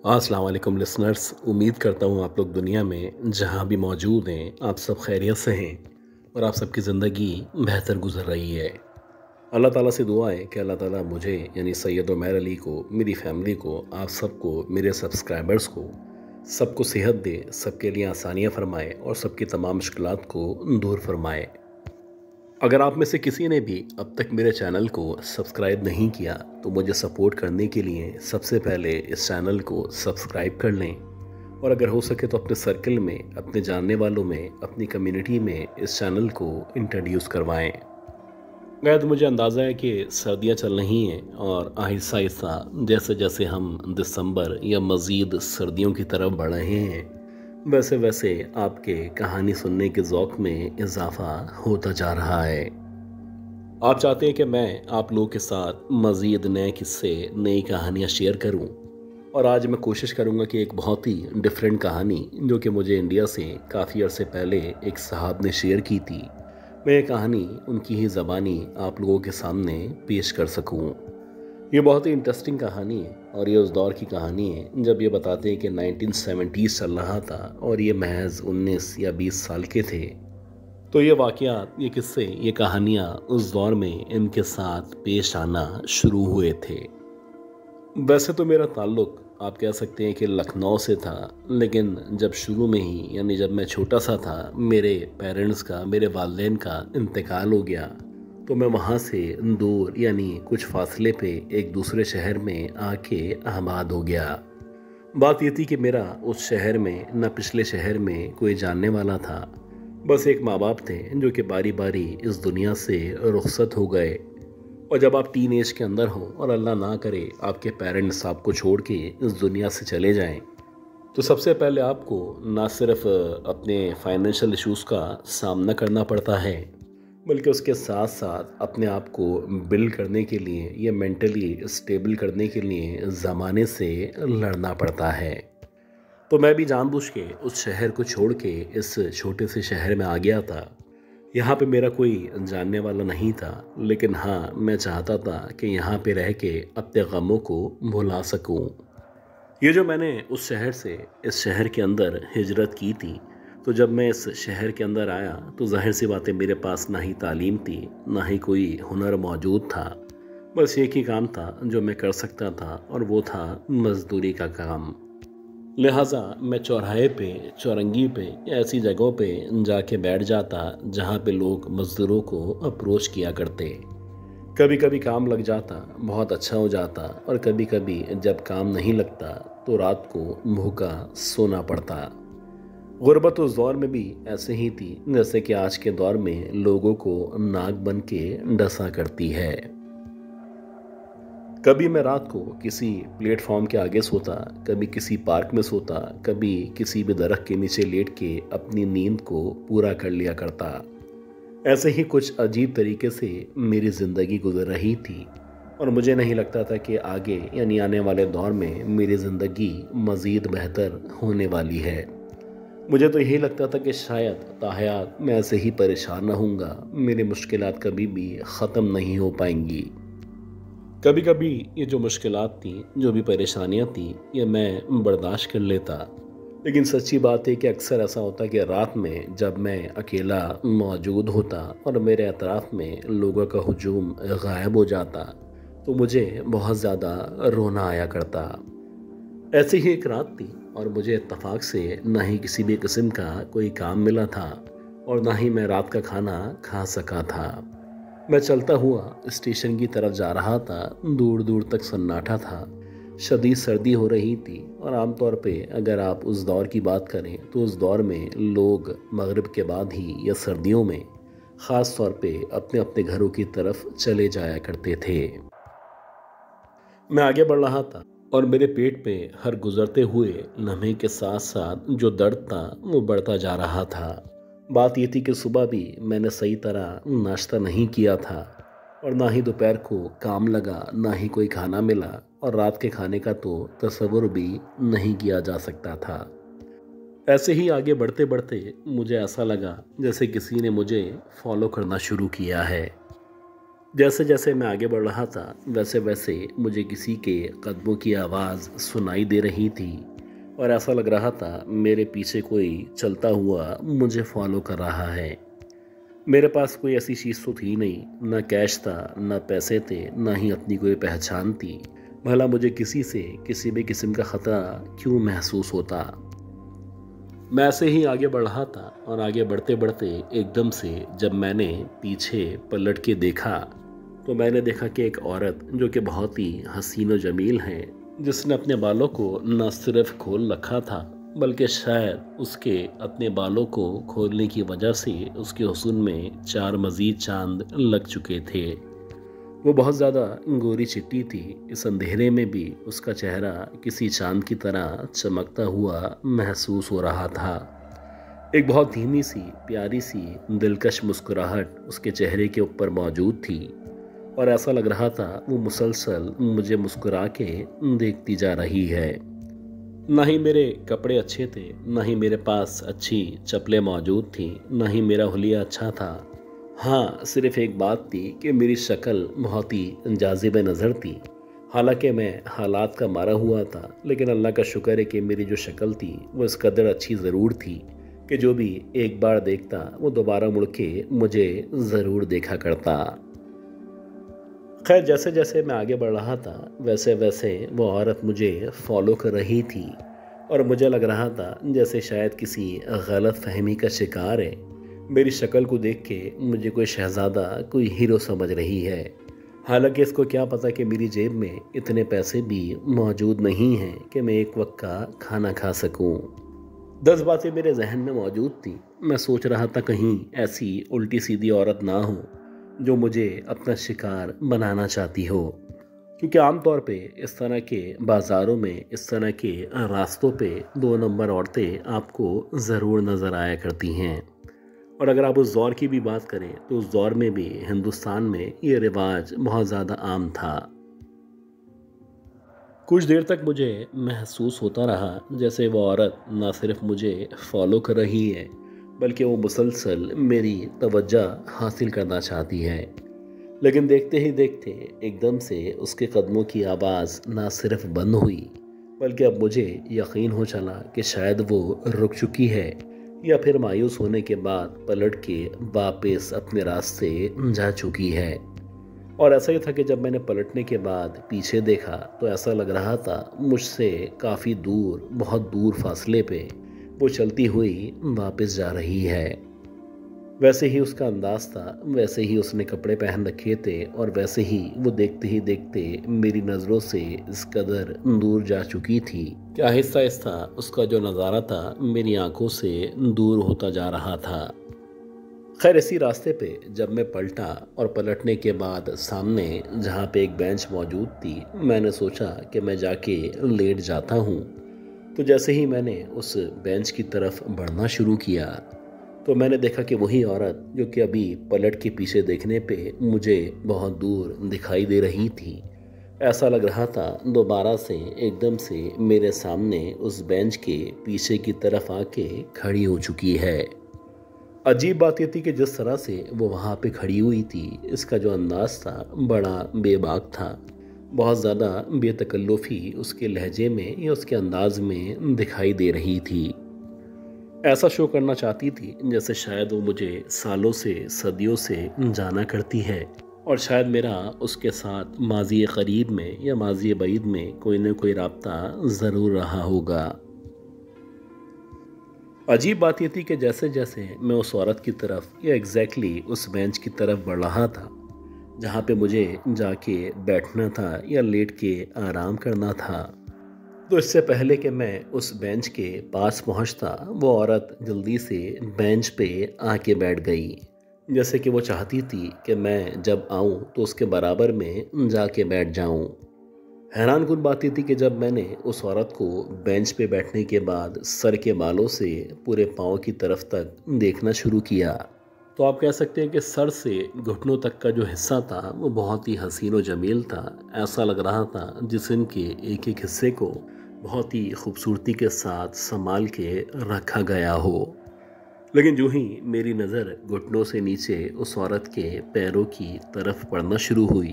अस्सलाम वालेकुम लिसनर्स। उम्मीद करता हूँ आप लोग दुनिया में जहाँ भी मौजूद हैं आप सब खैरियत से हैं और आप सबकी ज़िंदगी बेहतर गुजर रही है। अल्लाह ताला से दुआ है कि अल्लाह ताला मुझे यानी सैयद उमैर अली को, मेरी फैमिली को, आप सबको, मेरे सब्सक्राइबर्स को, सबको सेहत दे, सबके लिए आसानियाँ फ़रमाए और सबकी तमाम मुश्किलात को दूर फरमाए। अगर आप में से किसी ने भी अब तक मेरे चैनल को सब्सक्राइब नहीं किया तो मुझे सपोर्ट करने के लिए सबसे पहले इस चैनल को सब्सक्राइब कर लें और अगर हो सके तो अपने सर्कल में, अपने जानने वालों में, अपनी कम्युनिटी में इस चैनल को इंट्रोड्यूस करवाएं। गैर तो मुझे अंदाज़ा है कि सर्दियां चल रही हैं और आहिस्ता आहिस्ता जैसे जैसे हम दिसंबर या मज़ीद सर्दियों की तरफ बढ़ रहे हैं वैसे वैसे आपके कहानी सुनने के ज़ौक़ में इजाफ़ा होता जा रहा है। आप चाहते हैं कि मैं आप लोगों के साथ मज़ीद नए किस्से, नई कहानियाँ शेयर करूं और आज मैं कोशिश करूंगा कि एक बहुत ही डिफरेंट कहानी जो कि मुझे इंडिया से काफ़ी अरसे पहले एक साहब ने शेयर की थी, मैं ये कहानी उनकी ही ज़बानी आप लोगों के सामने पेश कर सकूं। ये बहुत ही इंटरेस्टिंग कहानी है और ये उस दौर की कहानी है जब ये बताते हैं कि 1970s चल रहा था और ये महज 19 या 20 साल के थे। तो ये वाक़यात, ये किस्से, ये कहानियाँ उस दौर में इनके साथ पेश आना शुरू हुए थे। वैसे तो मेरा ताल्लुक़ आप कह सकते हैं कि लखनऊ से था, लेकिन जब शुरू में ही यानी जब मैं छोटा सा था मेरे पेरेंट्स का, मेरे वालिदैन का इंतकाल हो गया तो मैं वहाँ से दूर यानी कुछ फासले पे एक दूसरे शहर में आके आबाद हो गया। बात ये थी कि मेरा उस शहर में न पिछले शहर में कोई जानने वाला था, बस एक माँ बाप थे जो कि बारी बारी इस दुनिया से रुखसत हो गए। और जब आप टीन एज के अंदर हो और अल्लाह ना करे आपके पेरेंट्स आपको छोड़ के इस दुनिया से चले जाएं, तो सबसे पहले आपको ना सिर्फ अपने फाइनेंशियल इश्यूज़ का सामना करना पड़ता है बल्कि उसके साथ साथ अपने आप को बिल्ड करने के लिए या मेंटली स्टेबल करने के लिए ज़माने से लड़ना पड़ता है। तो मैं भी जानबूझ के उस शहर को छोड़ के इस छोटे से शहर में आ गया था। यहाँ पे मेरा कोई जानने वाला नहीं था, लेकिन हाँ, मैं चाहता था कि यहाँ पे रह के अपने गमों को भुला सकूँ। ये जो मैंने उस शहर से इस शहर के अंदर हिजरत की थी, तो जब मैं इस शहर के अंदर आया तो ज़ाहिर सी बात है मेरे पास ना ही तालीम थी, ना ही कोई हुनर मौजूद था। बस एक ही काम था जो मैं कर सकता था और वो था मज़दूरी का काम। लिहाजा मैं चौराहे पे, चौरंगी पे या ऐसी जगहों पे जाके बैठ जाता जहाँ पे लोग मज़दूरों को अप्रोच किया करते। कभी कभी काम लग जाता, बहुत अच्छा हो जाता, और कभी कभी जब काम नहीं लगता तो रात को भूखा सोना पड़ता। गुर्बत उस दौर में भी ऐसे ही थी जैसे कि आज के दौर में लोगों को नाक बन के डसा करती है। कभी मैं रात को किसी प्लेटफॉर्म के आगे सोता, कभी किसी पार्क में सोता, कभी किसी भी दरख्त के नीचे लेट के अपनी नींद को पूरा कर लिया करता। ऐसे ही कुछ अजीब तरीके से मेरी ज़िंदगी गुजर रही थी और मुझे नहीं लगता था कि आगे यानी आने वाले दौर में मेरी ज़िंदगी मज़ीद बेहतर होने वाली है। मुझे तो यही लगता था कि शायद ताहयात मैं ऐसे ही परेशान रहूँगा, मेरी मुश्किलात कभी भी ख़त्म नहीं हो पाएंगी। कभी कभी ये जो मुश्किलात थी, जो भी परेशानियाँ थी, ये मैं बर्दाश्त कर लेता, लेकिन सच्ची बात है कि अक्सर ऐसा होता कि रात में जब मैं अकेला मौजूद होता और मेरे अतराफ़ में लोगों का हुजूम गायब हो जाता तो मुझे बहुत ज़्यादा रोना आया करता। ऐसी ही एक रात थी और मुझे इत्तफाक से ना ही किसी भी किस्म का कोई काम मिला था और ना ही मैं रात का खाना खा सका था। मैं चलता हुआ स्टेशन की तरफ जा रहा था, दूर दूर तक सन्नाटा था, शदीद सर्दी हो रही थी और आमतौर पे अगर आप उस दौर की बात करें तो उस दौर में लोग मगरिब के बाद ही या सर्दियों में ख़ास तौर पे अपने अपने घरों की तरफ चले जाया करते थे। मैं आगे बढ़ रहा था और मेरे पेट पे हर गुजरते हुए लम्हे के साथ साथ जो दर्द था वो बढ़ता जा रहा था। बात ये थी कि सुबह भी मैंने सही तरह नाश्ता नहीं किया था और ना ही दोपहर को काम लगा, ना ही कोई खाना मिला और रात के खाने का तो तसव्वुर भी नहीं किया जा सकता था। ऐसे ही आगे बढ़ते बढ़ते मुझे ऐसा लगा जैसे किसी ने मुझे फॉलो करना शुरू किया है। जैसे जैसे मैं आगे बढ़ रहा था वैसे वैसे मुझे किसी के कदमों की आवाज़ सुनाई दे रही थी और ऐसा लग रहा था मेरे पीछे कोई चलता हुआ मुझे फॉलो कर रहा है। मेरे पास कोई ऐसी चीज़ तो थी नहीं, ना कैश था, ना पैसे थे, ना ही अपनी कोई पहचान थी। भला मुझे किसी से किसी भी किस्म का ख़तरा क्यों महसूस होता। मैं ऐसे ही आगे बढ़ रहा था और आगे बढ़ते बढ़ते एकदम से जब मैंने पीछे पलट के देखा तो मैंने देखा कि एक औरत जो कि बहुत ही हसीन और जमील है, जिसने अपने बालों को न सिर्फ खोल रखा था बल्कि शायद उसके अपने बालों को खोलने की वजह से उसके हुस्न में चार मजीद चांद लग चुके थे। वो बहुत ज़्यादा गोरी चिट्टी थी। इस अंधेरे में भी उसका चेहरा किसी चांद की तरह चमकता हुआ महसूस हो रहा था। एक बहुत धीमी सी प्यारी सी दिलकश मुस्कुराहट उसके चेहरे के ऊपर मौजूद थी और ऐसा लग रहा था वो मुसलसल मुझे मुस्कुरा के देखती जा रही है। ना ही मेरे कपड़े अच्छे थे, ना ही मेरे पास अच्छी चप्पलें मौजूद थी, ना ही मेरा हुलिया अच्छा था। हाँ, सिर्फ एक बात थी कि मेरी शक्ल बहुत ही जाज़िब नज़र थी। हालांकि मैं हालात का मारा हुआ था, लेकिन अल्लाह का शुक्र है कि मेरी जो शक्ल थी वो इस कदर अच्छी ज़रूर थी कि जो भी एक बार देखता वो दोबारा मुड़ के मुझे ज़रूर देखा करता। खैर, जैसे जैसे मैं आगे बढ़ रहा था वैसे वैसे वो औरत मुझे फॉलो कर रही थी और मुझे लग रहा था जैसे शायद किसी गलत फहमी का शिकार है। मेरी शक्ल को देख के मुझे कोई शहज़ादा, कोई हीरो समझ रही है। हालांकि इसको क्या पता कि मेरी जेब में इतने पैसे भी मौजूद नहीं हैं कि मैं एक वक्त का खाना खा सकूं। 10 बातें मेरे जहन में मौजूद थी। मैं सोच रहा था कहीं ऐसी उल्टी सीधी औरत ना हो जो मुझे अपना शिकार बनाना चाहती हो, क्योंकि आमतौर पे इस तरह के बाज़ारों में, इस तरह के रास्तों पे 2 नंबर औरतें आपको ज़रूर नज़र आया करती हैं। और अगर आप उस दौर की भी बात करें तो उस दौर में भी हिंदुस्तान में ये रिवाज बहुत ज़्यादा आम था। कुछ देर तक मुझे महसूस होता रहा जैसे वो औरत ना सिर्फ मुझे फॉलो कर रही है बल्कि वो मुसलसल मेरी तवज्जो हासिल करना चाहती है। लेकिन देखते ही देखते एकदम से उसके कदमों की आवाज़ ना सिर्फ बंद हुई बल्कि अब मुझे यकीन हो चला कि शायद वो रुक चुकी है या फिर मायूस होने के बाद पलट के वापस अपने रास्ते जा चुकी है। और ऐसा ही था कि जब मैंने पलटने के बाद पीछे देखा तो ऐसा लग रहा था मुझसे काफ़ी दूर, बहुत दूर फासले पे वो चलती हुई वापस जा रही है। वैसे ही उसका अंदाज था, वैसे ही उसने कपड़े पहन रखे थे और वैसे ही देखते मेरी नज़रों से इस कदर दूर जा चुकी थी कि आहिस्ता आहिस्ता उसका जो नज़ारा था मेरी आंखों से दूर होता जा रहा था। खैर, इसी रास्ते पे जब मैं पलटा और पलटने के बाद सामने जहाँ पे एक बेंच मौजूद थी, मैंने सोचा कि मैं जाके लेट जाता हूँ। तो जैसे ही मैंने उस बेंच की तरफ बढ़ना शुरू किया तो मैंने देखा कि वही औरत जो कि अभी पलट के पीछे देखने पे मुझे बहुत दूर दिखाई दे रही थी, ऐसा लग रहा था दोबारा से एकदम से मेरे सामने उस बेंच के पीछे की तरफ आके खड़ी हो चुकी है। अजीब बात यह थी कि जिस तरह से वो वहाँ पे खड़ी हुई थी, इसका जो अंदाज था बड़ा बेबाक था। बहुत ज़्यादा बेतकल्लुफ़ी उसके लहजे में या उसके अंदाज में दिखाई दे रही थी। ऐसा शो करना चाहती थी जैसे शायद वो मुझे सालों से, सदियों से जाना करती है और शायद मेरा उसके साथ माज़ी करीब में या माज़ी बईद में कोई न कोई राब्ता ज़रूर रहा होगा। अजीब बात ये थी कि जैसे जैसे मैं उस औरत की तरफ या एग्जैक्टली उस बेंच की तरफ बढ़ रहा था जहाँ पे मुझे जाके बैठना था या लेट के आराम करना था, तो इससे पहले कि मैं उस बेंच के पास पहुंचता वो औरत जल्दी से बेंच पे आके बैठ गई, जैसे कि वो चाहती थी कि मैं जब आऊं तो उसके बराबर में जाके बैठ जाऊं। हैरानकुन बात ये थी कि जब मैंने उस औरत को बेंच पे बैठने के बाद सर के बालों से पूरे पाँव की तरफ तक देखना शुरू किया तो आप कह सकते हैं कि सर से घुटनों तक का जो हिस्सा था वो बहुत ही हसीन और जमील था। ऐसा लग रहा था जिस्म के एक एक हिस्से को बहुत ही खूबसूरती के साथ संभाल के रखा गया हो। लेकिन जो ही मेरी नज़र घुटनों से नीचे उस औरत के पैरों की तरफ पड़ना शुरू हुई,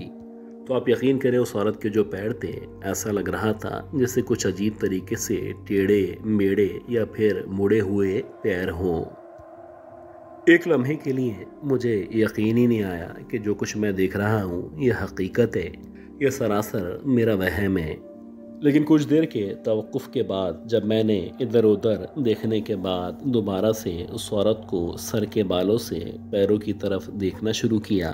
तो आप यकीन करें उस औरत के जो पैर थे, ऐसा लग रहा था जैसे कुछ अजीब तरीके से टेढ़े मेढ़े या फिर मुड़े हुए पैर हों। एक लम्हे के लिए मुझे यकीन ही नहीं आया कि जो कुछ मैं देख रहा हूँ ये हकीकत है, ये सरासर मेरा वहम है। लेकिन कुछ देर के तवक्कुफ़ के बाद जब मैंने इधर उधर देखने के बाद दोबारा से उस औरत को सर के बालों से पैरों की तरफ देखना शुरू किया,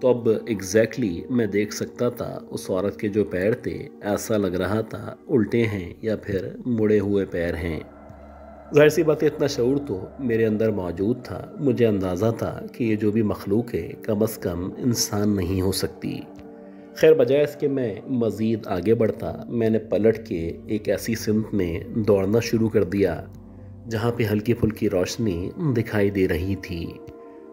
तो अब एग्जैक्टली मैं देख सकता था उस औरत के जो पैर थे, ऐसा लग रहा था उल्टे हैं या फिर मुड़े हुए पैर हैं। ज़ाहिर सी बात है, इतना शऊर तो मेरे अंदर मौजूद था। मुझे अंदाज़ा था कि ये जो भी मखलूक है कम अज़ कम इंसान नहीं हो सकती। खैर, बजाय इसके मैं मज़ीद आगे बढ़ता, मैंने पलट के एक ऐसी सिमत में दौड़ना शुरू कर दिया जहाँ पे हल्की फुल्की रोशनी दिखाई दे रही थी।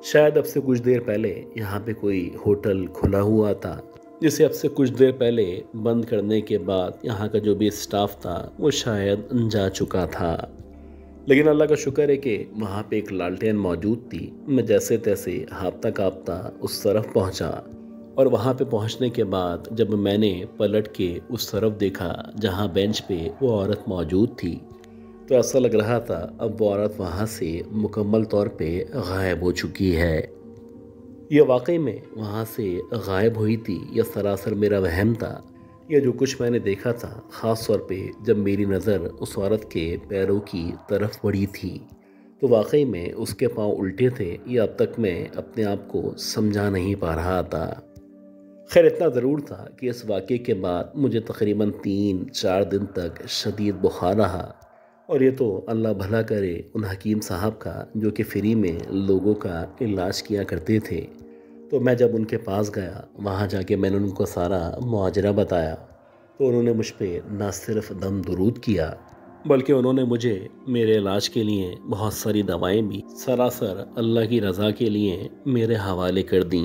शायद अब से कुछ देर पहले यहाँ पे कोई होटल खुला हुआ था, जिसे अब से कुछ देर पहले बंद करने के बाद यहाँ का जो भी स्टाफ था वो शायद जा चुका था। लेकिन अल्लाह का शुक्र है कि वहाँ पे एक लालटेन मौजूद थी। मैं जैसे तैसे हाँफता काँपता उस तरफ पहुँचा, और वहाँ पे पहुँचने के बाद जब मैंने पलट के उस तरफ देखा जहाँ बेंच पे वो औरत मौजूद थी, तो ऐसा लग रहा था अब वो औरत वहाँ से मुकम्मल तौर पे गायब हो चुकी है। ये वाकई में वहाँ से गायब हुई थी या सरासर मेरा वहम था? यह जो कुछ मैंने देखा था, ख़ास तौर पे जब मेरी नज़र उस औरत के पैरों की तरफ पड़ी थी, तो वाकई में उसके पाँव उल्टे थे, या अब तक मैं अपने आप को समझा नहीं पा रहा था। खैर, इतना ज़रूर था कि इस वाक़े के बाद मुझे तकरीबन 3-4 दिन तक शदीद बुखार रहा, और ये तो अल्लाह भला करे उन हकीम साहब का जो कि फ्री में लोगों का इलाज किया करते थे। तो मैं जब उनके पास गया, वहाँ जाके मैंने उनको सारा मुआजरा बताया, तो उन्होंने मुझ पे ना सिर्फ दम दुरूद किया, बल्कि उन्होंने मुझे मेरे इलाज के लिए बहुत सारी दवाएं भी सरासर अल्लाह की रज़ा के लिए मेरे हवाले कर दी।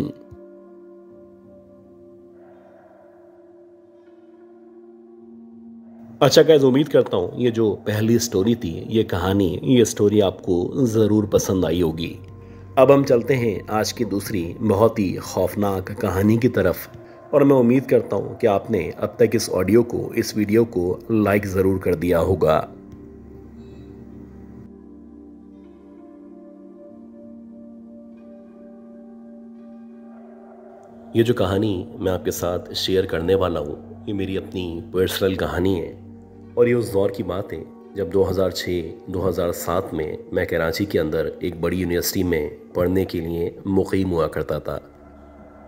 अच्छा गाइस, उम्मीद करता हूँ ये जो पहली स्टोरी थी, ये स्टोरी आपको ज़रूर पसंद आई होगी। अब हम चलते हैं आज की दूसरी बहुत ही खौफनाक कहानी की तरफ, और मैं उम्मीद करता हूँ कि आपने अब तक इस वीडियो को लाइक ज़रूर कर दिया होगा। ये जो कहानी मैं आपके साथ शेयर करने वाला हूँ, ये मेरी अपनी पर्सनल कहानी है, और ये उस दौर की बात है जब 2006-2007 में मैं कराची के अंदर एक बड़ी यूनिवर्सिटी में पढ़ने के लिए मुक़ीम हुआ करता था।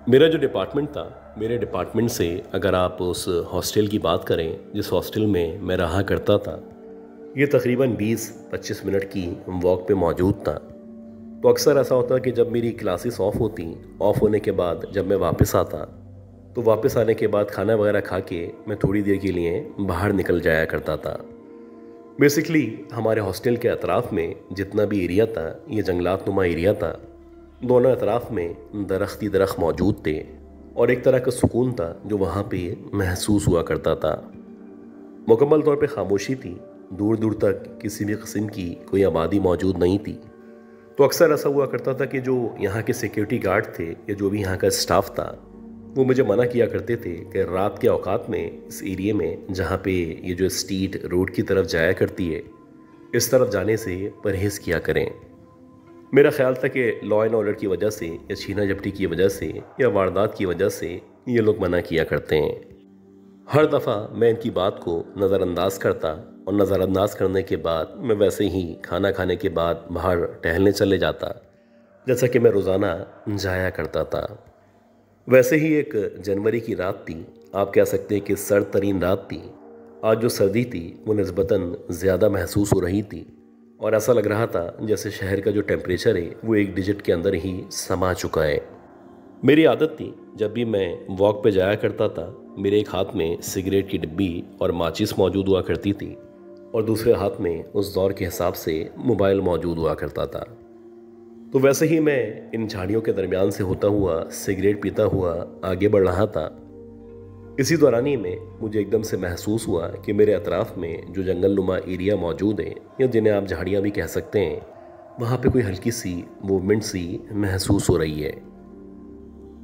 मेरा जो डिपार्टमेंट था, मेरे डिपार्टमेंट से अगर आप उस हॉस्टल की बात करें जिस हॉस्टल में मैं रहा करता था, ये तकरीबन 20-25 मिनट की वॉक पे मौजूद था। तो अक्सर ऐसा होता कि जब मेरी क्लासेस ऑफ होने के बाद जब मैं वापस आता, तो वापस आने के बाद खाना वगैरह खा के मैं थोड़ी देर के लिए बाहर निकल जाया करता था। बेसिकली हमारे हॉस्टल के अतराफ़ में जितना भी एरिया था, ये जंगलात नुमा एरिया था। दोनों अतराफ़ में दरख्त मौजूद थे, और एक तरह का सुकून था जो वहाँ पे महसूस हुआ करता था। मुकम्मल तौर पे खामोशी थी, दूर दूर तक किसी भी किस्म की कोई आबादी मौजूद नहीं थी। तो अक्सर ऐसा हुआ करता था कि जो यहाँ के सिक्योरिटी गार्ड थे या जो भी यहाँ का स्टाफ था, वो मुझे मना किया करते थे कि रात के औकात में इस एरिए में जहाँ पे ये जो स्ट्रीट रोड की तरफ जाया करती है, इस तरफ जाने से परहेज़ किया करें। मेरा ख्याल था कि लॉ एंड ऑर्डर की वजह से या छीना झपटी की वजह से या वारदात की वजह से ये लोग मना किया करते हैं। हर दफ़ा मैं इनकी बात को नज़रअंदाज करता, और नज़रअंदाज करने के बाद मैं वैसे ही खाना खाने के बाद बाहर टहलने चले जाता, जैसा कि मैं रोज़ाना जाया करता था। वैसे ही एक जनवरी की रात थी, आप कह सकते हैं कि सर्द तरीन रात थी। आज जो सर्दी थी वो निस्बतन ज़्यादा महसूस हो रही थी, और ऐसा लग रहा था जैसे शहर का जो टेम्परेचर है वो एक डिजिट के अंदर ही समा चुका है। मेरी आदत थी, जब भी मैं वॉक पे जाया करता था, मेरे एक हाथ में सिगरेट की डिब्बी और माचिस मौजूद हुआ करती थी, और दूसरे हाथ में उस दौर के हिसाब से मोबाइल मौजूद हुआ करता था। तो वैसे ही मैं इन झाड़ियों के दरमियान से होता हुआ सिगरेट पीता हुआ आगे बढ़ रहा था। इसी दौरानी में मुझे एकदम से महसूस हुआ कि मेरे अतराफ़ में जो जंगल नुमा एरिया मौजूद है, या जिन्हें आप झाड़ियाँ भी कह सकते हैं, वहाँ पे कोई हल्की सी मूवमेंट सी महसूस हो रही है।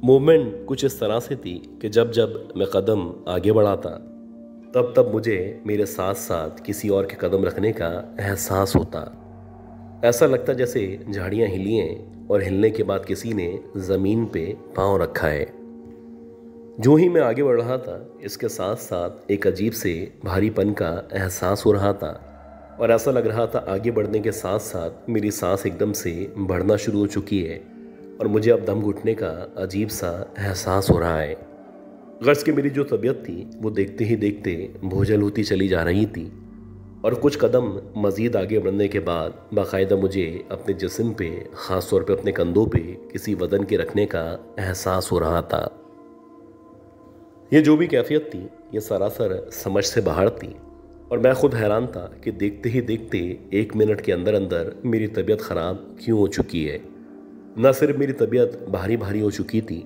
मूवमेंट कुछ इस तरह से थी कि जब जब मैं कदम आगे बढ़ाता तब तब मुझे मेरे साथ साथ किसी और के कदम रखने का एहसास होता। ऐसा लगता जैसे झाड़ियाँ हिली हैं और हिलने के बाद किसी ने ज़मीन पे पाँव रखा है। जो ही मैं आगे बढ़ रहा था, इसके साथ साथ एक अजीब से भारीपन का एहसास हो रहा था और ऐसा लग रहा था आगे बढ़ने के साथ साथ मेरी सांस एकदम से बढ़ना शुरू हो चुकी है और मुझे अब दम घुटने का अजीब सा एहसास हो रहा है। गर्ज कि मेरी जो तबीयत थी वो देखते ही देखते बोझल होती चली जा रही थी और कुछ कदम मज़ीद आगे बढ़ने के बाद बाकायदा मुझे अपने जिस्म पे, ख़ास तौर पे अपने कंधों पे किसी वज़न के रखने का एहसास हो रहा था। ये जो भी कैफियत थी ये सरासर समझ से बाहर थी और मैं खुद हैरान था कि देखते ही देखते 1 मिनट के अंदर अंदर मेरी तबीयत ख़राब क्यों हो चुकी है। न सिर्फ मेरी तबीयत भारी भारी हो चुकी थी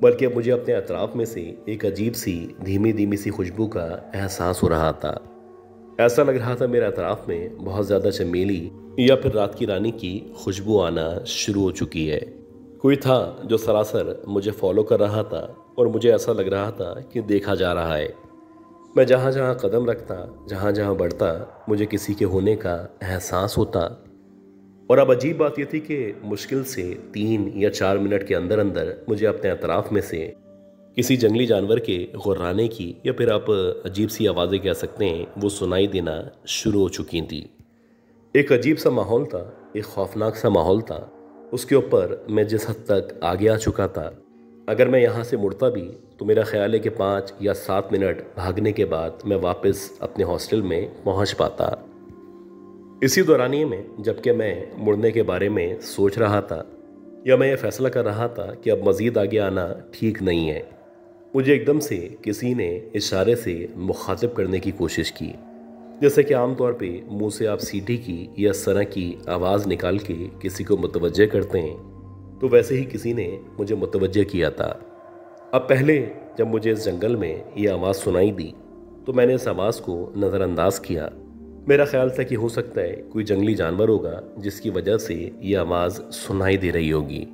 बल्कि अब मुझे अपने अतराफ़ में से एक अजीब सी धीमी धीमी सी खुशबू का एहसास हो रहा था। ऐसा लग रहा था मेरे अतराफ़ में बहुत ज़्यादा चमेली या फिर रात की रानी की खुशबू आना शुरू हो चुकी है। कोई था जो सरासर मुझे फॉलो कर रहा था और मुझे ऐसा लग रहा था कि देखा जा रहा है। मैं जहाँ जहाँ कदम रखता, जहाँ जहाँ बढ़ता, मुझे किसी के होने का एहसास होता। और अब अजीब बात यह थी कि मुश्किल से 3 या 4 मिनट के अंदर अंदर मुझे अपने अतराफ़ में से किसी जंगली जानवर के गुर्राने की या फिर आप अजीब सी आवाज़ें कह सकते हैं वो सुनाई देना शुरू हो चुकी थी। एक अजीब सा माहौल था, एक खौफनाक सा माहौल था। उसके ऊपर मैं जिस हद तक आगे आ चुका था, अगर मैं यहाँ से मुड़ता भी तो मेरा ख्याल है कि 5 या 7 मिनट भागने के बाद मैं वापस अपने हॉस्टल में पहुँच पाता। इसी दौरानिए में जबकि मैं मुड़ने के बारे में सोच रहा था या मैं ये फैसला कर रहा था कि अब मज़ीद आगे आना ठीक नहीं है, मुझे एकदम से किसी ने इशारे से मुखातिब करने की कोशिश की। जैसे कि आमतौर पे मुंह से आप सीटी की या सरा की आवाज़ निकाल के किसी को मुतवज्जे करते हैं, तो वैसे ही किसी ने मुझे मुतवज्जे किया था। अब पहले जब मुझे इस जंगल में ये आवाज़ सुनाई दी तो मैंने इस आवाज़ को नज़रअंदाज किया। मेरा ख्याल था कि हो सकता है कोई जंगली जानवर होगा जिसकी वजह से ये आवाज़ सुनाई दे रही होगी।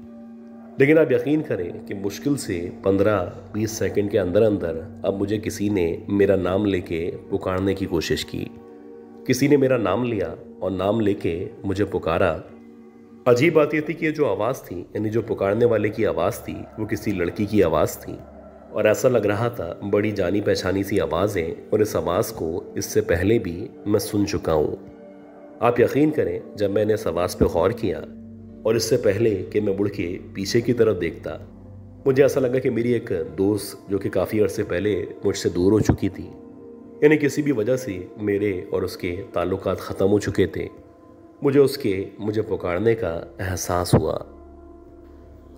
लेकिन आप यकीन करें कि मुश्किल से 15-20 सेकंड के अंदर अंदर अब मुझे किसी ने मेरा नाम लेके पुकारने की कोशिश की। किसी ने मेरा नाम लिया और नाम लेके मुझे पुकारा। अजीब बात यह थी कि ये जो आवाज़ थी, यानी जो पुकारने वाले की आवाज़ थी, वो किसी लड़की की आवाज़ थी और ऐसा लग रहा था बड़ी जानी पहचानी सी आवाज़ है और इस आवाज़ को इससे पहले भी मैं सुन चुका हूँ। आप यकीन करें, जब मैंने इस आवाज़ पे गौर किया और इससे पहले कि मैं मुड़ के पीछे की तरफ देखता, मुझे ऐसा लगा कि मेरी एक दोस्त जो कि काफ़ी अर्से पहले मुझसे दूर हो चुकी थी, यानी किसी भी वजह से मेरे और उसके ताल्लुकात ख़त्म हो चुके थे, मुझे पुकारने का एहसास हुआ।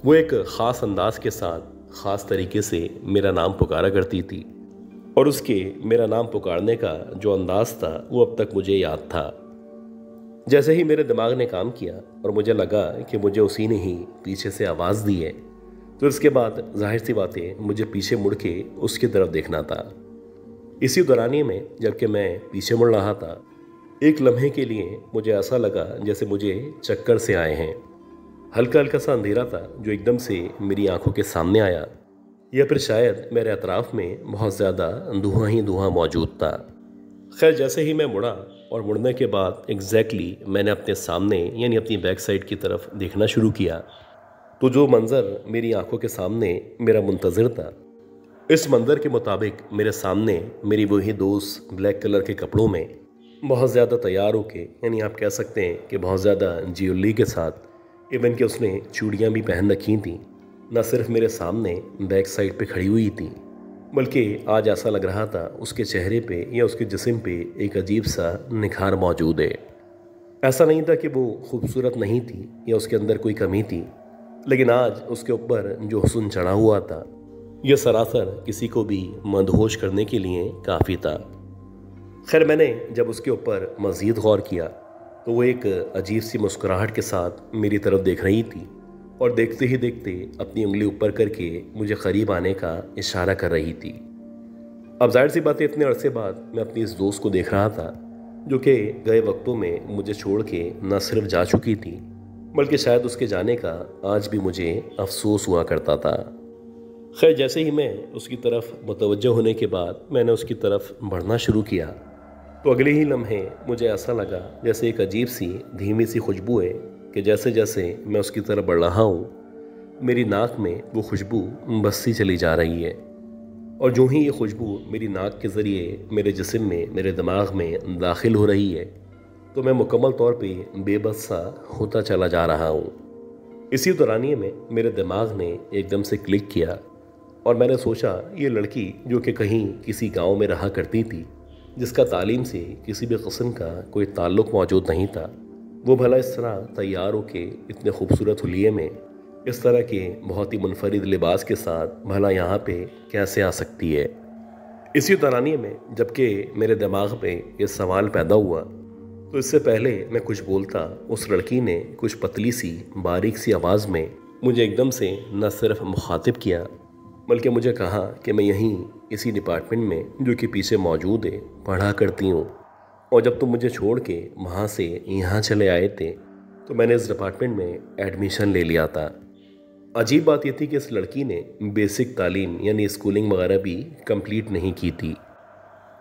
वो एक ख़ास अंदाज के साथ ख़ास तरीके से मेरा नाम पुकारा करती थी और उसके मेरा नाम पुकारने का जो अंदाज़ था वो अब तक मुझे याद था। जैसे ही मेरे दिमाग ने काम किया और मुझे लगा कि मुझे उसी ने ही पीछे से आवाज़ दी है, तो इसके बाद जाहिर सी बात है मुझे पीछे मुड़ के उसकी तरफ देखना था। इसी दौरानिए में जबकि मैं पीछे मुड़ रहा था, एक लम्हे के लिए मुझे ऐसा लगा जैसे मुझे चक्कर से आए हैं। हल्का हल्का सा अंधेरा था जो एकदम से मेरी आंखों के सामने आया, या फिर शायद मेरे अतराफ़ में बहुत ज़्यादा धुआं ही धुआं मौजूद था। खैर, जैसे ही मैं मुड़ा और मुड़ने के बाद एग्जैक्टली मैंने अपने सामने यानी अपनी बैक साइड की तरफ देखना शुरू किया, तो जो मंज़र मेरी आंखों के सामने मेरा मुंतज़िर था, इस मंज़र के मुताबिक मेरे सामने मेरी वही दोस्त ब्लैक कलर के कपड़ों में बहुत ज़्यादा तैयार होके, यानी आप कह सकते हैं कि बहुत ज़्यादा ज्वेलरी के साथ, इवन कि उसने चूड़ियाँ भी पहन रखी थी, न सिर्फ मेरे सामने बैक साइड पे खड़ी हुई थी, बल्कि आज ऐसा लग रहा था उसके चेहरे पे या उसके जिस्म पे एक अजीब सा निखार मौजूद है। ऐसा नहीं था कि वो खूबसूरत नहीं थी या उसके अंदर कोई कमी थी, लेकिन आज उसके ऊपर जो हुस्न चढ़ा हुआ था यह सरासर किसी को भी मदहोश करने के लिए काफ़ी था। खैर, मैंने जब उसके ऊपर मज़ीद गौर किया तो वो एक अजीब सी मुस्कुराहट के साथ मेरी तरफ देख रही थी और देखते ही देखते अपनी उंगली ऊपर करके मुझे करीब आने का इशारा कर रही थी। अब जाहिर सी बात है, इतने अरसे बाद मैं अपनी इस दोस्त को देख रहा था जो कि गए वक्तों में मुझे छोड़ के न सिर्फ जा चुकी थी, बल्कि शायद उसके जाने का आज भी मुझे अफसोस हुआ करता था। खैर, जैसे ही मैं उसकी तरफ मुतवज्जो होने के बाद मैंने उसकी तरफ बढ़ना शुरू किया, तो अगले ही लम्हे मुझे ऐसा लगा जैसे एक अजीब सी धीमी सी खुशबू है कि जैसे जैसे मैं उसकी तरफ बढ़ रहा हूँ, मेरी नाक में वो खुशबू बसती चली जा रही है। और जो ही ये खुशबू मेरी नाक के ज़रिए मेरे जिस्म में, मेरे दिमाग में दाखिल हो रही है, तो मैं मुकम्मल तौर पे बेबस सा होता चला जा रहा हूँ। इसी दौरानिए में मेरे दिमाग ने एकदम से क्लिक किया और मैंने सोचा, ये लड़की जो कि कहीं किसी गांव में रहा करती थी, जिसका तालीम से किसी भी किस्म का कोई ताल्लुक़ मौजूद नहीं था, वो भला इस तरह तैयार होके इतने खूबसूरत हुलिये में इस तरह के बहुत ही मुनफरिद लिबास के साथ भला यहाँ पे कैसे आ सकती है। इसी दौरानिए में जबकि मेरे दिमाग में ये सवाल पैदा हुआ, तो इससे पहले मैं कुछ बोलता, उस लड़की ने कुछ पतली सी बारीक सी आवाज़ में मुझे एकदम से न सिर्फ मुखातिब किया, बल्कि मुझे कहा कि मैं यहीं इसी डिपार्टमेंट में जो कि पीछे मौजूद है पढ़ा करती हूँ, और जब तुम मुझे छोड़ के वहाँ से यहाँ चले आए थे तो मैंने इस डिपार्टमेंट में एडमिशन ले लिया था। अजीब बात यह थी कि इस लड़की ने बेसिक तालीम यानी स्कूलिंग वगैरह भी कंप्लीट नहीं की थी,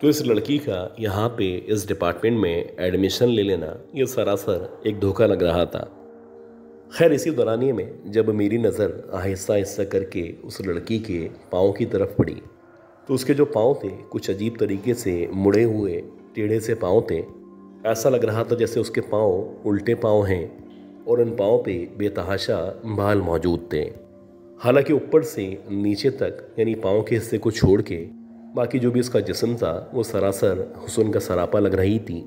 तो इस लड़की का यहाँ पे इस डिपार्टमेंट में एडमिशन ले लेना ये सरासर एक धोखा लग रहा था। खैर, इसी दौरानिए में जब मेरी नज़र आहिस्ता आहिस्ता करके उस लड़की के पाँव की तरफ पड़ी, तो उसके जो पाँव थे कुछ अजीब तरीके से मुड़े हुए टेढ़े से पाँव थे। ऐसा लग रहा था जैसे उसके पाँव उल्टे पाँव हैं और उन पाँव पे बेतहाशा बाल मौजूद थे। हालांकि ऊपर से नीचे तक यानी पाँव के हिस्से को छोड़ के बाकी जो भी उसका जिस्म था वो सरासर हुस्न का सरापा लग रही थी,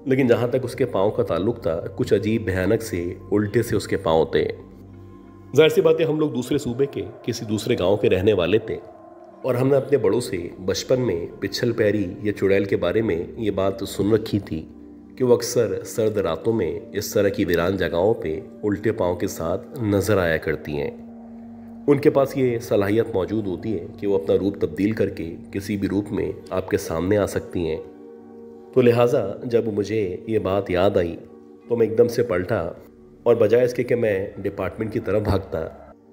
लेकिन जहाँ तक उसके पाँव का ताल्लुक था कुछ अजीब भयानक से उल्टे से उसके पाँव थे। जाहिर सी बात है, हम लोग दूसरे सूबे के किसी दूसरे गांव के रहने वाले थे और हमने अपने बड़ों से बचपन में पिछल पैरी या चुड़ैल के बारे में ये बात सुन रखी थी कि वो अक्सर सर्द रातों में इस तरह की वीरान जगहों पे उल्टे पाँव के साथ नजर आया करती हैं। उनके पास ये सलाहियत मौजूद होती है कि वो अपना रूप तब्दील करके किसी भी रूप में आपके सामने आ सकती हैं। तो लिहाजा जब मुझे ये बात याद आई तो मैं एकदम से पलटा और बजाय इसके कि मैं डिपार्टमेंट की तरफ भागता,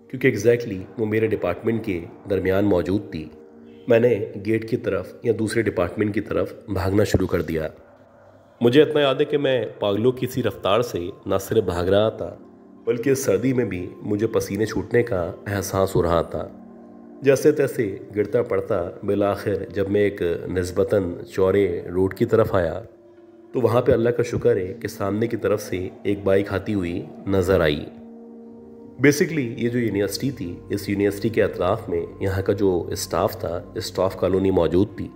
क्योंकि एग्जैक्टली वो मेरे डिपार्टमेंट के दरमियान मौजूद थी, मैंने गेट की तरफ या दूसरे डिपार्टमेंट की तरफ भागना शुरू कर दिया। मुझे इतना याद है कि मैं पागलों की सी रफ्तार से न सिर्फ भाग रहा था, बल्कि इस सर्दी में भी मुझे पसीने छूटने का एहसास हो रहा था। जैसे तैसे गिरता पड़ता बिलाखिर जब मैं एक निस्बतन चौड़े रोड की तरफ आया, तो वहाँ पे अल्लाह का शुक्र है कि सामने की तरफ से एक बाइक आती हुई नज़र आई। बेसिकली ये जो यूनिवर्सिटी थी, इस यूनिवर्सिटी के अतराफ़ में यहाँ का जो स्टाफ था, स्टाफ कॉलोनी मौजूद थी।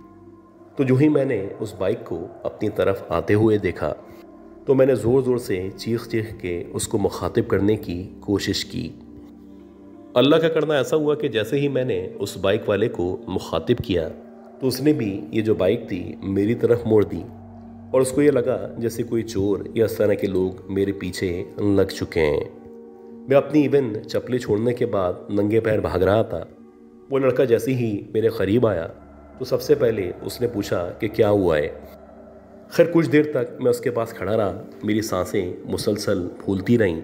तो जो ही मैंने उस बाइक को अपनी तरफ आते हुए देखा, तो मैंने ज़ोर ज़ोर से चीख चीख के उसको मुखातिब करने की कोशिश की। अल्लाह का करना ऐसा हुआ कि जैसे ही मैंने उस बाइक वाले को मुखातिब किया, तो उसने भी ये जो बाइक थी मेरी तरफ मोड़ दी और उसको ये लगा जैसे कोई चोर या इस तरह के लोग मेरे पीछे लग चुके हैं। मैं अपनी इवन चप्पलें छोड़ने के बाद नंगे पैर भाग रहा था। वो लड़का जैसे ही मेरे करीब आया तो सबसे पहले उसने पूछा कि क्या हुआ है। खैर, कुछ देर तक मैं उसके पास खड़ा रहा, मेरी सांसें मुसलसल फूलती रहीं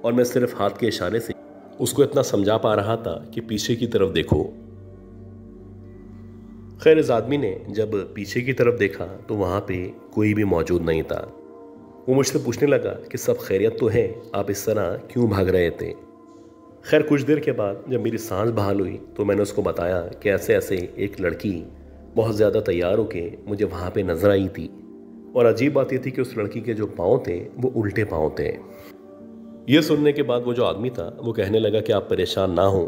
और मैं सिर्फ हाथ के इशारे से उसको इतना समझा पा रहा था कि पीछे की तरफ देखो। खैर, इस आदमी ने जब पीछे की तरफ देखा तो वहाँ पे कोई भी मौजूद नहीं था। वो मुझसे पूछने लगा कि सब खैरियत तो है, आप इस तरह क्यों भाग रहे थे। खैर, कुछ देर के बाद जब मेरी सांस बहाल हुई तो मैंने उसको बताया कि ऐसे ऐसे एक लड़की बहुत ज़्यादा तैयार होके मुझे वहाँ पे नजर आई थी, और अजीब बात ये थी कि उस लड़की के जो पाँव थे वो उल्टे पाँव थे। ये सुनने के बाद वो जो आदमी था वो कहने लगा कि आप परेशान ना हो,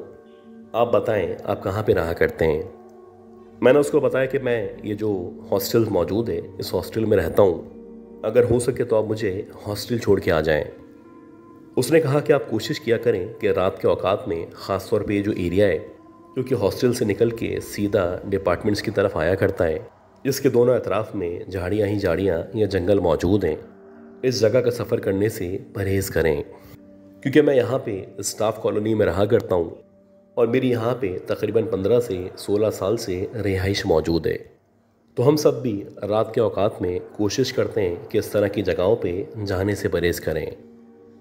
आप बताएं आप कहाँ पे रहा करते हैं। मैंने उसको बताया कि मैं ये जो हॉस्टल मौजूद है इस हॉस्टल में रहता हूँ, अगर हो सके तो आप मुझे हॉस्टल छोड़ के आ जाएं। उसने कहा कि आप कोशिश किया करें कि रात के औकात में, ख़ास तौर पे ये जो एरिया है क्योंकि हॉस्टल से निकल के सीधा डिपार्टमेंट्स की तरफ आया करता है, जिसके दोनों अतराफ़ में झाड़ियाँ ही झाड़ियाँ या जंगल मौजूद हैं, इस जगह का सफ़र करने से परहेज़ करें। क्योंकि मैं यहाँ पे स्टाफ कॉलोनी में रहा करता हूँ और मेरी यहाँ पे तकरीबन 15 से 16 साल से रिहाइश मौजूद है। तो हम सब भी रात के औकात में कोशिश करते हैं कि इस तरह की जगहों पे जाने से परहेज करें।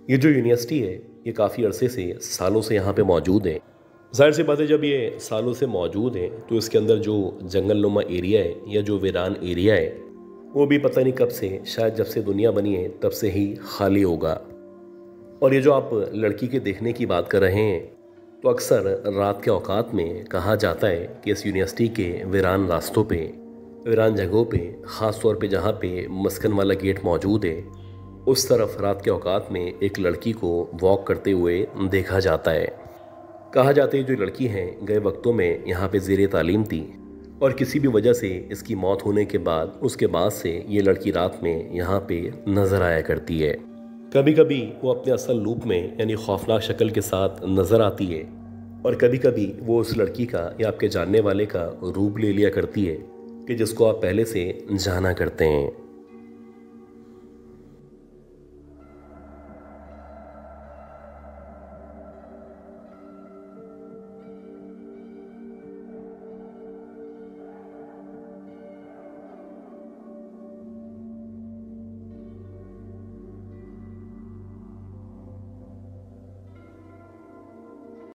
ये जो यूनिवर्सिटी है, ये काफ़ी अरसे से, सालों से यहाँ पे मौजूद है। ज़ाहिर सी बात है, जब ये सालों से मौजूद है तो इसके अंदर जो जंगलनुमा एरिया है या जो वीरान एरिया है, वो भी पता नहीं कब से, शायद जब से दुनिया बनी है तब से ही खाली होगा। और ये जो आप लड़की के देखने की बात कर रहे हैं, तो अक्सर रात के औकात में कहा जाता है कि इस यूनिवर्सिटी के वीरान रास्तों पे, वीरान जगहों पे, ख़ास तौर पे जहाँ पे मस्कन वाला गेट मौजूद है, उस तरफ रात के औकात में एक लड़की को वॉक करते हुए देखा जाता है। कहा जाता है जो लड़की है गए वक्तों में यहाँ पे ज़ेरे तालीम थी और किसी भी वजह से इसकी मौत होने के बाद उसके बाद से ये लड़की रात में यहाँ पे नज़र आया करती है। कभी कभी वो अपने असल रूप में यानी खौफनाक शक्ल के साथ नज़र आती है और कभी कभी वो उस लड़की का या आपके जानने वाले का रूप ले लिया करती है कि जिसको आप पहले से जाना करते हैं।